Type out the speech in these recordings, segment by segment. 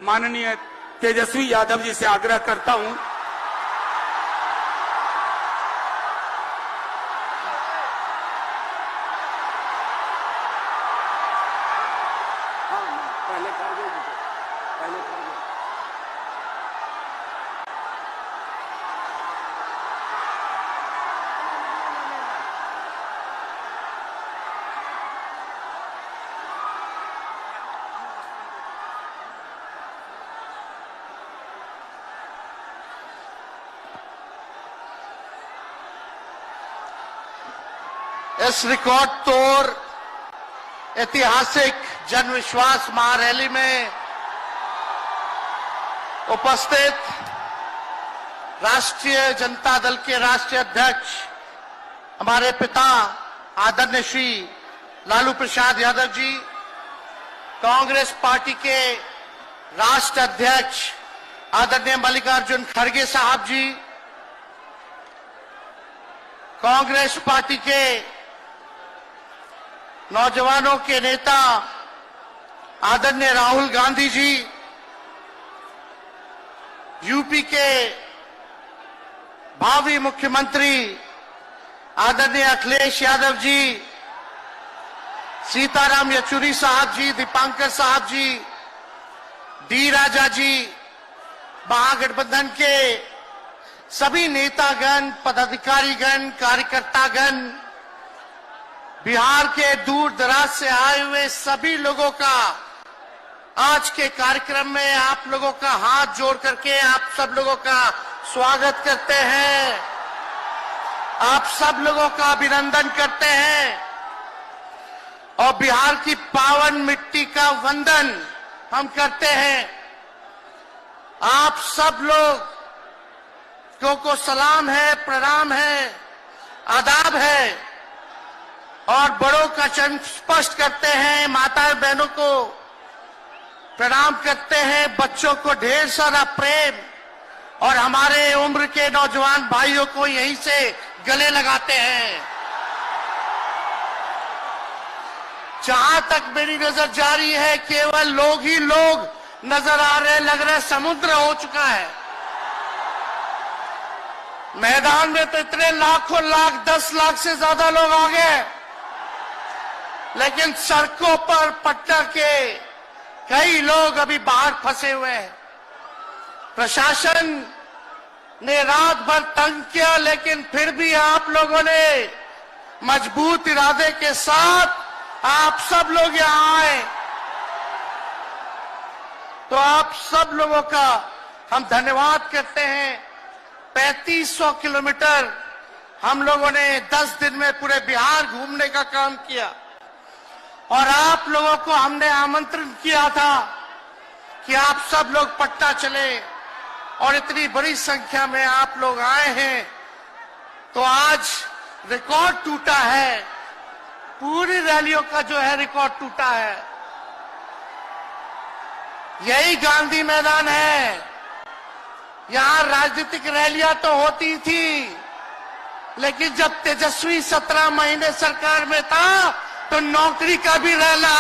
माननीय तेजस्वी यादव जी से आग्रह करता हूं इस रिकॉर्ड तोड़ ऐतिहासिक जन विश्वास महारैली में उपस्थित राष्ट्रीय जनता दल के राष्ट्रीय अध्यक्ष हमारे पिता आदरणीय श्री लालू प्रसाद यादव जी, कांग्रेस पार्टी के राष्ट्रीय अध्यक्ष आदरणीय मल्लिकार्जुन खड़गे साहब जी, कांग्रेस पार्टी के नौजवानों के नेता आदरणीय राहुल गांधी जी, यूपी के भावी मुख्यमंत्री आदरणीय अखिलेश यादव जी, सीताराम येचुरी साहब जी, दीपांकर साहब जी, डी राजा जी, महागठबंधन के सभी नेतागण, पदाधिकारीगण, कार्यकर्तागण, बिहार के दूर दराज से आए हुए सभी लोगों का आज के कार्यक्रम में आप लोगों का हाथ जोड़ करके आप सब लोगों का स्वागत करते हैं, आप सब लोगों का अभिनंदन करते हैं और बिहार की पावन मिट्टी का वंदन हम करते हैं। आप सब लोग को सलाम है, प्रणाम है, आदाब है और बड़ों का चरण स्पष्ट करते हैं, माताएं बहनों को प्रणाम करते हैं, बच्चों को ढेर सारा प्रेम और हमारे उम्र के नौजवान भाइयों को यहीं से गले लगाते हैं। जहां तक मेरी नजर जा रही है केवल लोग ही लोग नजर आ रहे, लग रहे समुद्र हो चुका है। मैदान में तो इतने लाखों लाख, 10 लाख से ज्यादा लोग आ गए, लेकिन सड़कों पर पटना के कई लोग अभी बाहर फंसे हुए हैं। प्रशासन ने रात भर तंग किया, लेकिन फिर भी आप लोगों ने मजबूत इरादे के साथ आप सब लोग यहां आए, तो आप सब लोगों का हम धन्यवाद करते हैं। 3500 किलोमीटर हम लोगों ने 10 दिन में पूरे बिहार घूमने का काम किया और आप लोगों को हमने आमंत्रण किया था कि आप सब लोग पटना चले और इतनी बड़ी संख्या में आप लोग आए हैं, तो आज रिकॉर्ड टूटा है, पूरी रैलियों का जो है रिकॉर्ड टूटा है। यही गांधी मैदान है, यहां राजनीतिक रैलियां तो होती थी, लेकिन जब तेजस्वी 17 महीने सरकार में था तो नौकरी का भी रैला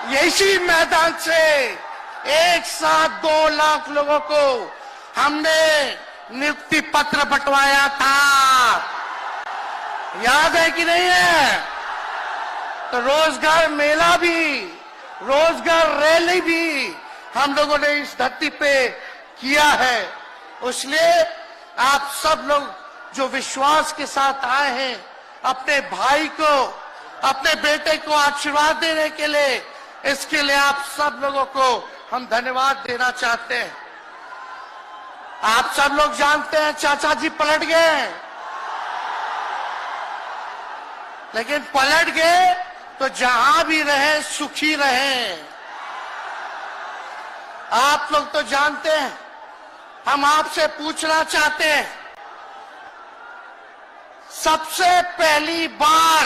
यही मैदान से एक साथ 2 लाख लोगों को हमने नियुक्ति पत्र बंटवाया था, याद है कि नहीं है? तो रोजगार मेला भी, रोजगार रैली भी हम लोगों ने इस धरती पे किया है। इसलिए आप सब लोग जो विश्वास के साथ आए हैं अपने भाई को, अपने बेटे को आशीर्वाद देने के लिए, इसके लिए आप सब लोगों को हम धन्यवाद देना चाहते हैं। आप सब लोग जानते हैं चाचा जी पलट गए, लेकिन पलट गए तो जहां भी रहे सुखी रहे। आप लोग तो जानते हैं, हम आपसे पूछना चाहते हैं, सबसे पहली बार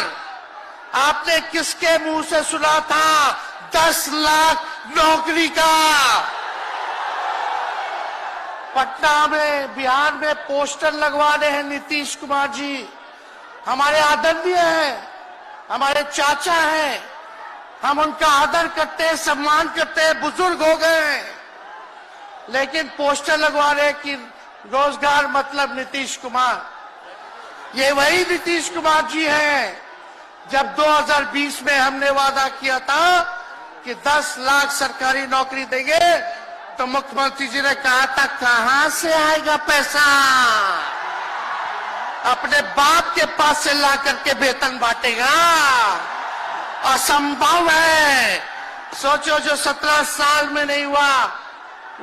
आपने किसके मुंह से सुना था 10 लाख नौकरी का? पटना में, बिहार में पोस्टर लगवाने हैं नीतीश कुमार जी, हमारे आदरणीय हैं, हमारे चाचा हैं, हम उनका आदर करते हैं, सम्मान करते हैं, बुजुर्ग हो गए, लेकिन पोस्टर लगवा रहे कि रोजगार मतलब नीतीश कुमार। ये वही नीतीश कुमार जी हैं जब 2020 में हमने वादा किया था कि 10 लाख सरकारी नौकरी देंगे, तो मुख्यमंत्री जी ने कहा था कहां से आएगा पैसा, अपने बाप के पास से ला करके वेतन बांटेगा, असंभव है। सोचो, जो 17 साल में नहीं हुआ,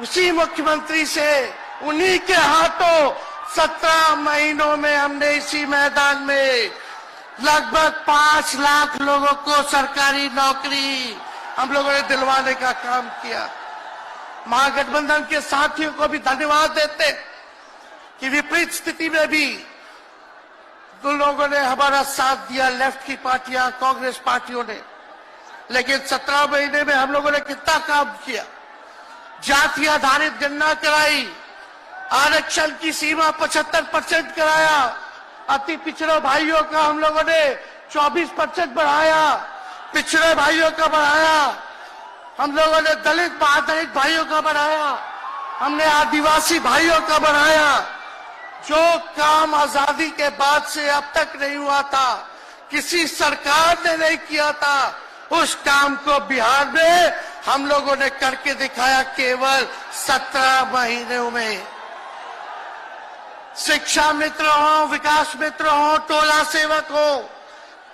उसी मुख्यमंत्री से, उन्हीं के हाथों 17 महीनों में हमने इसी मैदान में लगभग 5 लाख लोगों को सरकारी नौकरी हम लोगों ने दिलवाने का काम किया। महागठबंधन के साथियों को भी धन्यवाद देते कि विपरीत स्थिति में भी उन लोगों ने हमारा साथ दिया, लेफ्ट की पार्टियां, कांग्रेस पार्टियों ने। लेकिन 17 महीने में हम लोगों ने कितना काम किया। जाति आधारित गणना कराई, आरक्षण की सीमा 75% कराया, अति पिछड़े भाइयों का हम लोगों ने 24% बढ़ाया, पिछड़े भाइयों का बढ़ाया, हम लोगों ने दलित महादलित भाइयों का बढ़ाया, हमने आदिवासी भाइयों का बढ़ाया। जो काम आजादी के बाद से अब तक नहीं हुआ था, किसी सरकार ने नहीं किया था, उस काम को बिहार में हम लोगों ने करके दिखाया केवल 17 महीनों में। शिक्षा मित्र हो, विकास मित्र हो, टोला सेवक हो,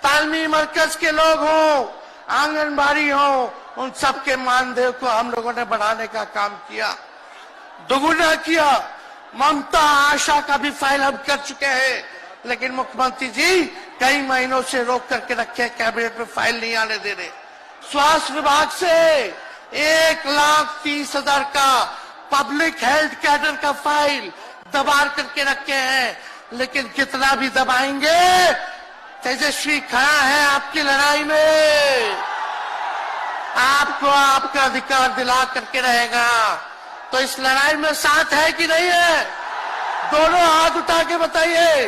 तालमी मरकज के लोग हो, आंगनबाड़ी हो, उन सबके मानदेय को हम लोगों ने बढ़ाने का काम किया, दोगुना किया। ममता आशा का भी फाइल हम कर चुके हैं, लेकिन मुख्यमंत्री जी कई महीनों से रोक करके रखे, कैबिनेट में फाइल नहीं आने दे रहे। स्वास्थ्य विभाग से 1,30,000 का पब्लिक हेल्थ कैडर का फाइल दबा करके रखे हैं, लेकिन कितना भी दबाएंगे, तेजस्वी खड़ा है आपकी लड़ाई में, आपको आपका अधिकार दिला करके रहेगा। तो इस लड़ाई में साथ है कि नहीं है? दोनों हाथ उठा के बताइए।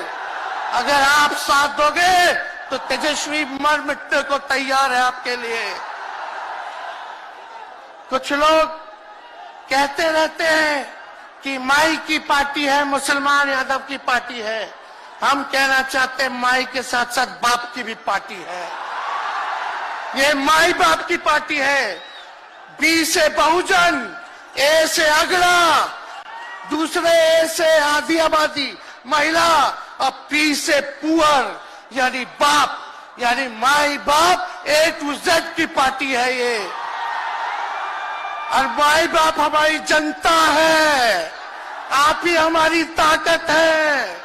अगर आप साथ दोगे तो तेजस्वी मर मिटने को तैयार है आपके लिए। कुछ लोग कहते रहते हैं कि माई की पार्टी है, मुसलमान यादव की पार्टी है। हम कहना चाहते हैं माई के साथ साथ बाप की भी पार्टी है। ये माई बाप की पार्टी है। बी से बहुजन, ए से अगड़ा, दूसरे ए से आधी आबादी महिला, और पी से पुअर यानी बाप, यानी माई बाप, ए टू जेड की पार्टी है ये। और माई बाप हमारी जनता है, आप ही हमारी ताकत है,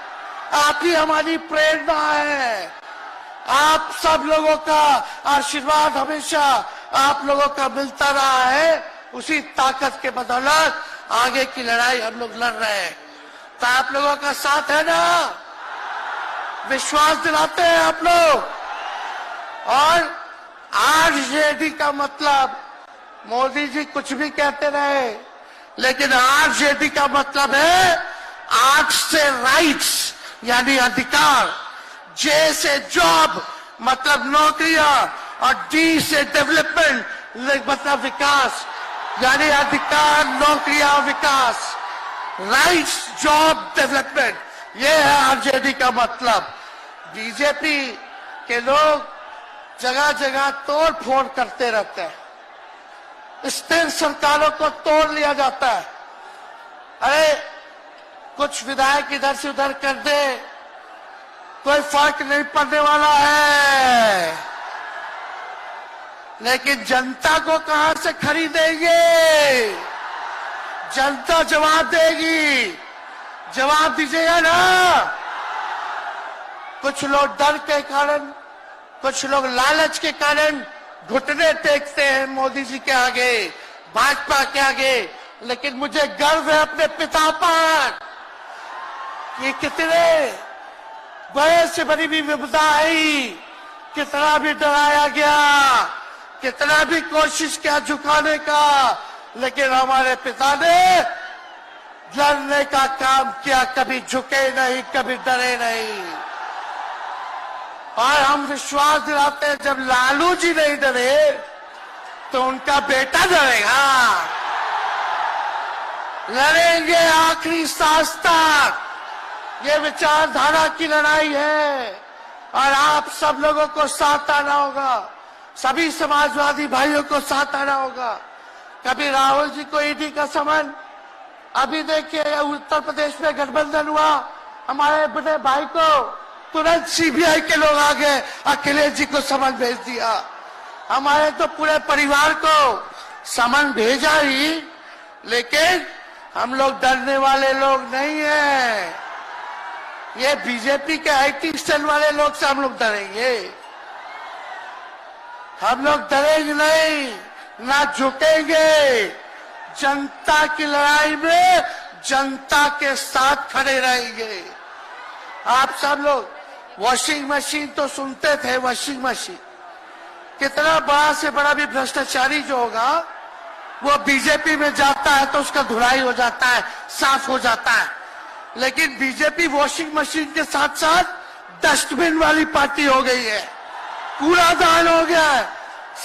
आप ही हमारी प्रेरणा है। आप सब लोगों का आशीर्वाद हमेशा आप लोगों का मिलता रहा है, उसी ताकत के बदौलत आगे की लड़ाई हम लोग लड़ रहे हैं। तो आप लोगों का साथ है ना? विश्वास दिलाते हैं आप लोग। और आरजेडी का मतलब, मोदी जी कुछ भी कहते रहे, लेकिन आरजेडी का मतलब है आर से राइट्स यानी अधिकार, जे से जॉब मतलब नौकरियां, और डी से डेवलपमेंट मतलब विकास, यानी अधिकार, नौकरियां, विकास, राइट्स, जॉब, डेवलपमेंट, ये है आरजेडी का मतलब। बीजेपी के लोग जगह जगह तोड़ फोड़ करते रहते हैं, स्थिर सरकारों को तोड़ लिया जाता है। अरे कुछ विधायक इधर से उधर कर दे, कोई फर्क नहीं पड़ने वाला है, लेकिन जनता को कहां से खरीदेंगे? जनता जवाब देगी, जवाब दीजिएगा ना। कुछ लोग डर के कारण, कुछ लोग लालच के कारण घुटने टेकते हैं मोदी जी के आगे, भाजपा के आगे, लेकिन मुझे गर्व है अपने पिता पर। ये कितने बड़े से बड़ी भी विपदा आई, कितना भी डराया गया, कितना भी कोशिश किया झुकाने का, लेकिन हमारे पिता ने लड़ने का काम किया, कभी झुके नहीं, कभी डरे नहीं। और हम विश्वास दिलाते हैं, जब लालू जी नहीं डरे तो उनका बेटा लड़ेगा। लड़ेंगे आखिरी सांस तक। ये विचारधारा की लड़ाई है और आप सब लोगों को साथ आना होगा। सभी समाजवादी भाइयों को साथ आना होगा। कभी राहुल जी को ईडी का समन, अभी देखिए उत्तर प्रदेश में गठबंधन हुआ, हमारे बड़े भाई को तुरंत सीबीआई के लोग आ गए, अखिलेश जी को समन भेज दिया। हमारे तो पूरे परिवार को समन भेजा ही, लेकिन हम लोग डरने वाले लोग नहीं हैं। ये बीजेपी के आईटी सेल वाले लोग से हम लोग डरेंगे? हम लोग डरेंगे नहीं, ना झुकेंगे। जनता की लड़ाई में जनता के साथ खड़े रहेंगे। आप सब लोग वॉशिंग मशीन तो सुनते थे, वॉशिंग मशीन कितना बड़ा से बड़ा भी भ्रष्टाचारी जो होगा वो बीजेपी में जाता है तो उसका धुलाई हो जाता है, साफ हो जाता है। लेकिन बीजेपी वॉशिंग मशीन के साथ साथ डस्टबिन वाली पार्टी हो गई है, कूड़ादान हो गया है।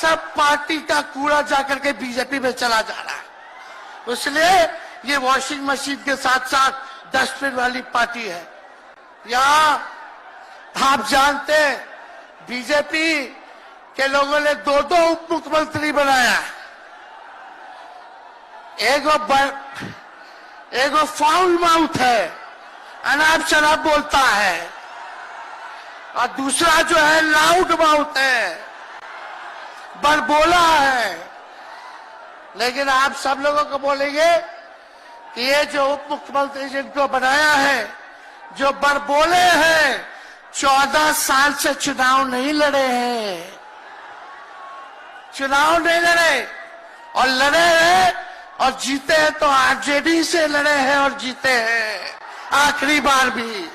सब पार्टी का कूड़ा जाकर के बीजेपी में चला जा रहा है। इसलिए ये वॉशिंग मशीन के साथ साथ डस्टबिन वाली पार्टी है। यहाँ आप जानते हैं बीजेपी के लोगों ने दो उप मुख्यमंत्री बनाया। एगो फाउल माउथ है, अनाप शराब बोलता है, और दूसरा जो है लाउड माउथ है, बड़बोला है। लेकिन आप सब लोगों को बोलेंगे कि ये जो उप मुख्यमंत्री जिनको बनाया है, जो बड़बोले हैं, 14 साल से चुनाव नहीं लड़े हैं, चुनाव नहीं लड़े, और लड़े हैं और जीते हैं तो आरजेडी से लड़े हैं और जीते हैं आखिरी बार भी।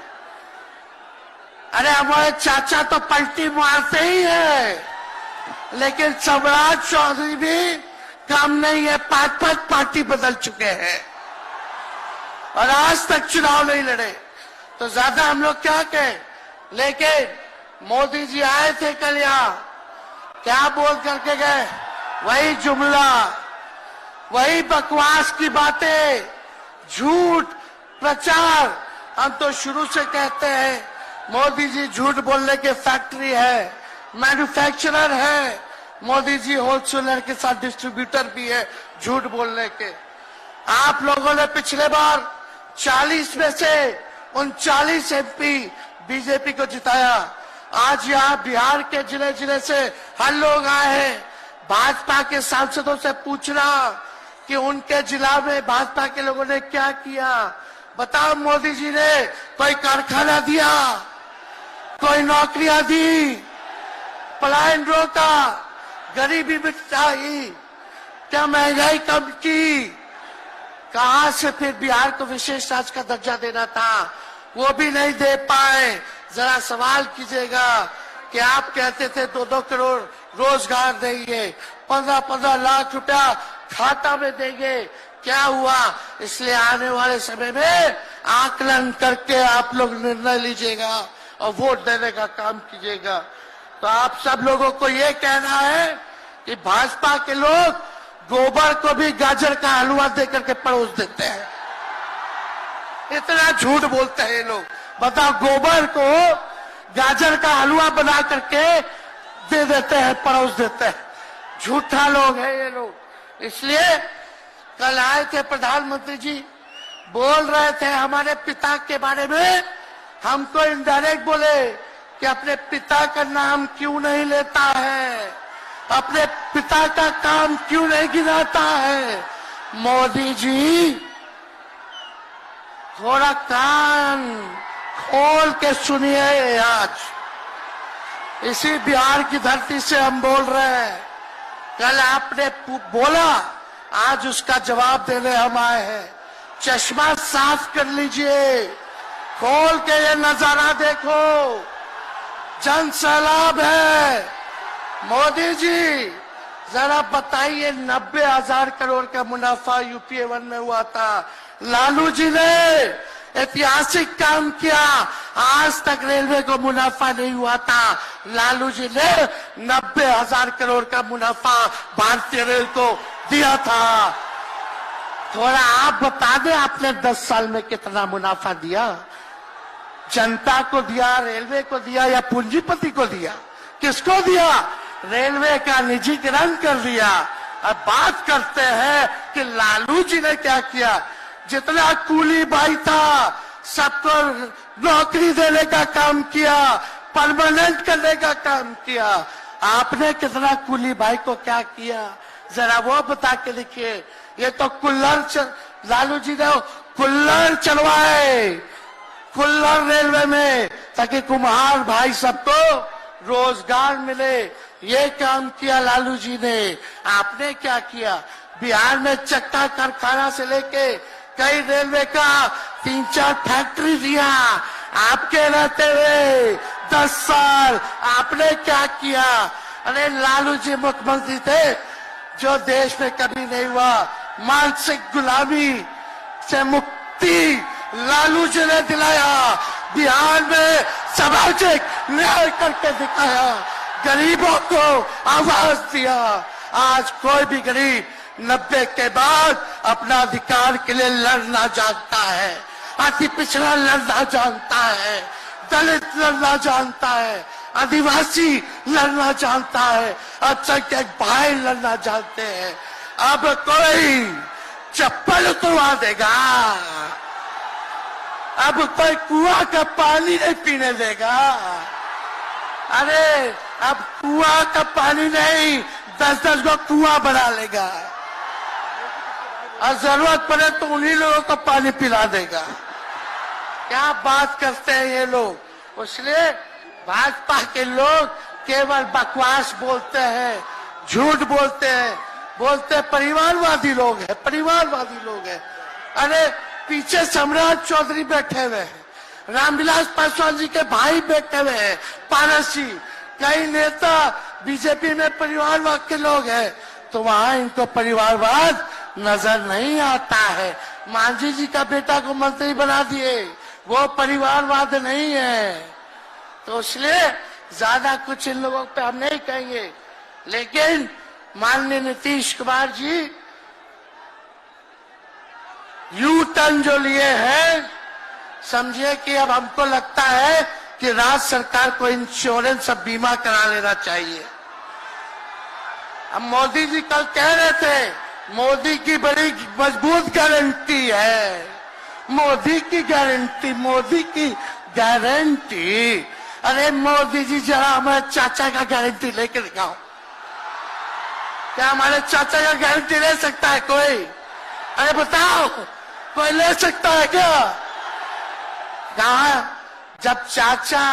अरे हमारे चाचा तो पलटी मारते ही है, लेकिन सम्राट चौधरी भी काम नहीं है, 5 पार्टी बदल चुके हैं और आज तक चुनाव नहीं लड़े। तो ज्यादा हम लोग क्या कहें। लेकिन मोदी जी आए थे कल यहाँ, क्या बोल करके गए? वही जुमला, वही बकवास की बातें, झूठ प्रचार। हम तो शुरू से कहते हैं मोदी जी झूठ बोलने के फैक्ट्री है, मैन्युफैक्चरर है। मोदी जी होलसेलर के साथ डिस्ट्रीब्यूटर भी है झूठ बोलने के। आप लोगों ने पिछले बार 40 में से 39 एमपी बीजेपी को जिताया। आज यहाँ बिहार के जिले जिले से हर लोग आए हैं भाजपा के सांसदों से पूछना कि उनके जिला में भाजपा के लोगों ने क्या किया। बताओ, मोदी जी ने कोई कारखाना दिया, कोई नौकरियां दी, पलायन रोका, गरीबी मिटाई, क्या महंगाई कम की? कहां से फिर बिहार को विशेष राज्य का दर्जा देना था, वो भी नहीं दे पाए। जरा सवाल कीजिएगा कि आप कहते थे 2-2 करोड़ रोजगार देंगे, 15-15 लाख रुपया खाता में देंगे, क्या हुआ? इसलिए आने वाले समय में आकलन करके आप लोग निर्णय लीजिएगा और वोट देने का काम कीजिएगा। तो आप सब लोगों को ये कहना है कि भाजपा के लोग गोबर को भी गाजर का हलवा देकर के परोस देते हैं। इतना झूठ बोलते हैं ये लोग। बताओ, गोबर को गाजर का हलवा बना करके दे देते हैं, परोस देते हैं। झूठा लोग हैं ये लोग। इसलिए कल आए थे प्रधानमंत्री जी, बोल रहे थे हमारे पिता के बारे में। हमको इनडायरेक्ट बोले कि अपने पिता का नाम क्यों नहीं लेता है, अपने पिता का काम क्यों नहीं गिनाता है। मोदी जी, थोड़ा कान खोल के सुनिए। आज इसी बिहार की धरती से हम बोल रहे हैं। कल आपने बोला, आज उसका जवाब देने हम आए हैं। चश्मा साफ कर लीजिए, खोल के ये नजारा देखो, जन सैलाब है। मोदी जी, जरा बताइए, 90,000 करोड़ का मुनाफा यूपीए 1 में हुआ था। लालू जी ने ऐतिहासिक काम किया, आज तक रेलवे को मुनाफा नहीं हुआ था। लालू जी ने 90,000 करोड़ का मुनाफा भारतीय रेल को दिया था। थोड़ा आप बता दें, आपने 10 साल में कितना मुनाफा दिया? जनता को दिया, रेलवे को दिया या पूंजीपति को दिया? किसको दिया? रेलवे का निजीकरण कर दिया। अब बात करते हैं कि लालू जी ने क्या किया। जितना कूली भाई था सबको नौकरी देने का काम किया, परमानेंट करने का काम किया। आपने कितना कूली भाई को क्या किया, जरा वो बता के देखिए। ये तो लालू जी ने कुल्लर चलवाए, कुल्लर रेलवे में, ताकि कुम्हार भाई सबको रोजगार मिले। ये काम किया लालू जी ने। आपने क्या किया? बिहार में चक्का कारखाना से लेके कई रेलवे का 3-4 फैक्ट्री दिया। आपके रहते हुए 10 साल आपने क्या किया? अरे लालू जी मुख्यमंत्री थे जो देश में कभी नहीं हुआ। मानसिक गुलामी से मुक्ति लालू जी ने दिलाया। बिहार में सामाजिक न्याय करके दिखाया, गरीबों को आवाज दिया। आज कोई भी गरीब 90 के बाद अपना अधिकार के लिए लड़ना जानता है, अति पिछड़ा लड़ना जानता है, दलित लड़ना जानता है, आदिवासी लड़ना जानता है, अल्पसंख्यक भाई लड़ना जानते हैं। अब कोई चप्पल उतरवा देगा, अब कोई कुआं का पानी नहीं पीने देगा। अरे अब कुआं का पानी नहीं, 10-10 को कुआं बना लेगा और जरूरत पड़े तो उन्हीं लोगों को पानी पिला देगा। क्या बात करते हैं ये लोग। इसलिए भाजपा के लोग केवल बकवास बोलते हैं, झूठ बोलते हैं, बोलते परिवारवादी लोग हैं, परिवारवादी लोग हैं। अरे पीछे सम्राट चौधरी बैठे हुए हैं, रामविलास पासवान जी के भाई बैठे हुए हैं, पारस जी, कई नेता बीजेपी में परिवारवाद के लोग हैं, तो वहां इनको परिवारवाद नजर नहीं आता है। मांझी जी का बेटा को मंत्री बना दिए, वो परिवारवाद नहीं है। तो इसलिए ज्यादा कुछ इन लोगों पे हम नहीं कहेंगे। लेकिन माननीय नीतीश कुमार जी यू टर्न जो लिए हैं, समझिए कि अब हमको लगता है कि राज्य सरकार को इंश्योरेंस और बीमा करा लेना चाहिए। अब मोदी जी कल कह रहे थे मोदी की बड़ी मजबूत गारंटी है, मोदी की गारंटी, मोदी की गारंटी। अरे मोदी जी जरा हमारे चाचा का गारंटी लेके दिखाओ। क्या हमारे चाचा का गारंटी ले सकता है कोई? अरे बताओ, कोई ले सकता है क्या? कहा जब चाचा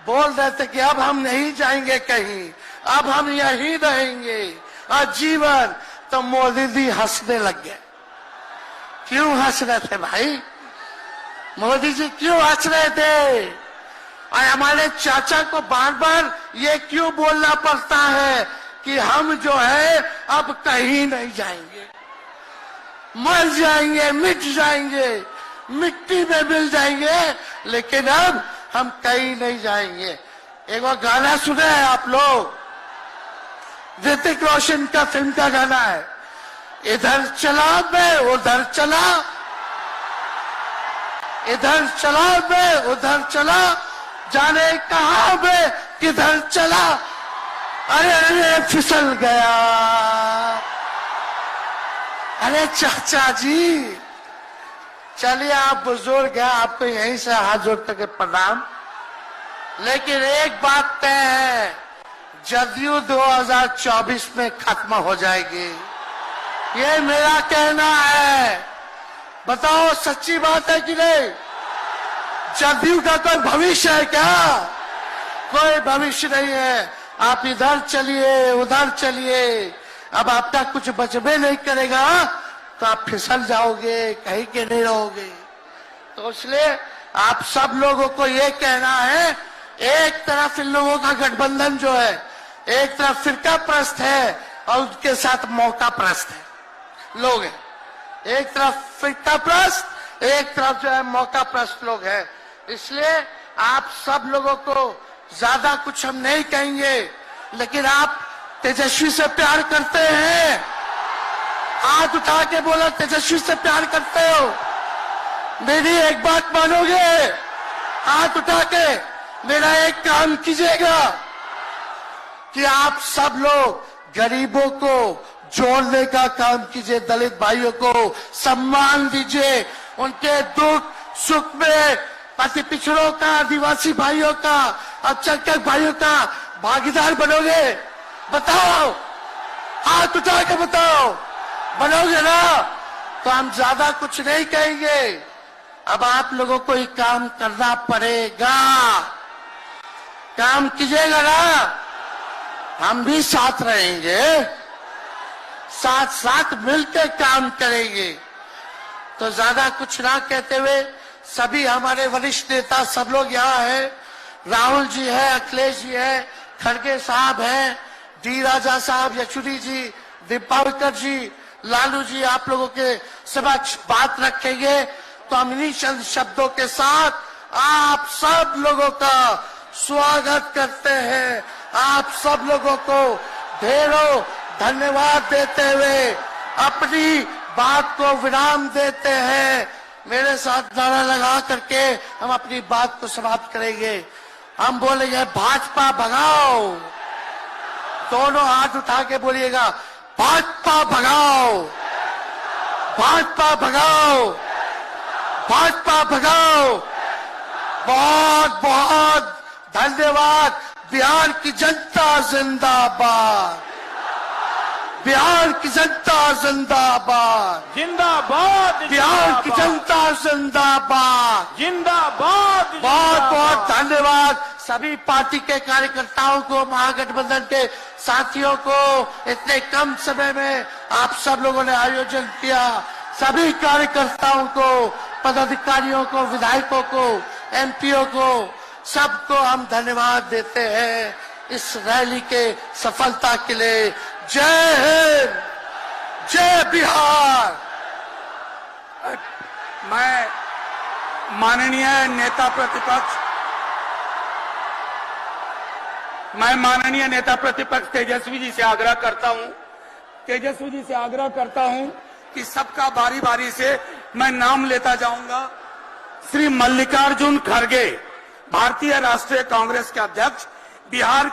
बोल रहे थे कि अब हम नहीं जाएंगे कहीं, अब हम यहीं रहेंगे आजीवन, तो मोदी जी हंसने लग गए। क्यों हंस रहे थे भाई? मोदी जी क्यों हंस रहे थे? और हमारे चाचा को बार बार ये क्यों बोलना पड़ता है कि हम जो है अब कहीं नहीं जाएंगे, मर जाएंगे, मिट जाएंगे, मिट्टी में मिल जाएंगे, लेकिन अब हम कहीं नहीं जाएंगे। एक और गाना सुने हैं आप लोग, ऋतिक रोशन का फिल्म का गाना है, इधर चला मैं उधर चला, इधर चला मैं उधर चला, जाने कहां मैं किधर चला, अरे अरे फिसल गया। अरे चाचा जी, चलिए आप बुजुर्ग हैं, आपको यहीं से हाथ जोड़ करके प्रणाम। लेकिन एक बात तय है, जदयू 2024 में खत्म हो जाएगी, ये मेरा कहना है। बताओ सच्ची बात है कि नहीं? जदयू का कोई भविष्य है क्या? कोई भविष्य नहीं है। आप इधर चलिए उधर चलिए, अब आपका कुछ बचबे नहीं करेगा तो आप फिसल जाओगे, कहीं के नहीं रहोगे। तो इसलिए आप सब लोगों को ये कहना है, एक तरफ इन लोगों का गठबंधन जो है, एक तरफ फिरका प्रस्त है और उसके साथ मौका प्रस्त है लोग हैं। एक तरफ फिरका प्रस्त, एक तरफ जो है मौका प्रस्त लोग हैं। इसलिए आप सब लोगों को ज्यादा कुछ हम नहीं कहेंगे, लेकिन आप तेजस्वी से प्यार करते हैं? हाथ उठा के बोलो, तेजस्वी से प्यार करते हो? मेरी एक बात मानोगे? हाथ उठा के मेरा एक काम कीजिएगा कि आप सब लोग गरीबों को जोड़ने का काम कीजिए, दलित भाइयों को सम्मान दीजिए, उनके दुख सुख में अति पिछड़ों का, आदिवासी भाइयों का, अल्पसंख्यक भाइयों का भागीदार बनोगे? बताओ, हाथ उठा के बताओ, बनोगे ना? तो हम ज्यादा कुछ नहीं कहेंगे, अब आप लोगों को ही काम करना पड़ेगा। काम कीजिएगा ना? हम भी साथ रहेंगे, साथ साथ मिलकर काम करेंगे। तो ज्यादा कुछ ना कहते हुए सभी हमारे वरिष्ठ नेता सब लोग यहाँ हैं। राहुल जी है, अखिलेश जी है, खड़गे साहब हैं, डी राजा साहब, येचुरी जी, दीपावकर जी, लालू जी आप लोगों के समक्ष बात रखेंगे। तो हम इन्हीं चंद शब्दों के साथ आप सब लोगों का स्वागत करते हैं, आप सब लोगों को ढेरों धन्यवाद देते हुए अपनी बात को विराम देते हैं। मेरे साथ नारा लगा करके हम अपनी बात को समाप्त करेंगे। हम बोलेंगे भाजपा भगाओ, दोनों हाथ उठा के बोलिएगा, भाजपा भगाओ, भाजपा भगाओ, भाजपा भगाओ। बहुत बहुत धन्यवाद। बिहार की जनता जिंदाबाद, बिहार की जनता जिंदाबाद, जिंदाबाद, बिहार की जनता जिंदाबाद, जिंदाबाद। बहुत बहुत धन्यवाद सभी पार्टी के कार्यकर्ताओं को, महागठबंधन के साथियों को। इतने कम समय में आप सब लोगों ने आयोजन किया। सभी कार्यकर्ताओं को, पदाधिकारियों को, विधायकों को, एमपीओ को, सबको हम धन्यवाद देते हैं इस रैली के सफलता के लिए। जय हिंद, जय बिहार। मैं माननीय नेता प्रतिपक्ष तेजस्वी जी से आग्रह करता हूं कि सबका बारी बारी से मैं नाम लेता जाऊंगा। श्री मल्लिकार्जुन खड़गे, भारतीय राष्ट्रीय कांग्रेस के अध्यक्ष, बिहार की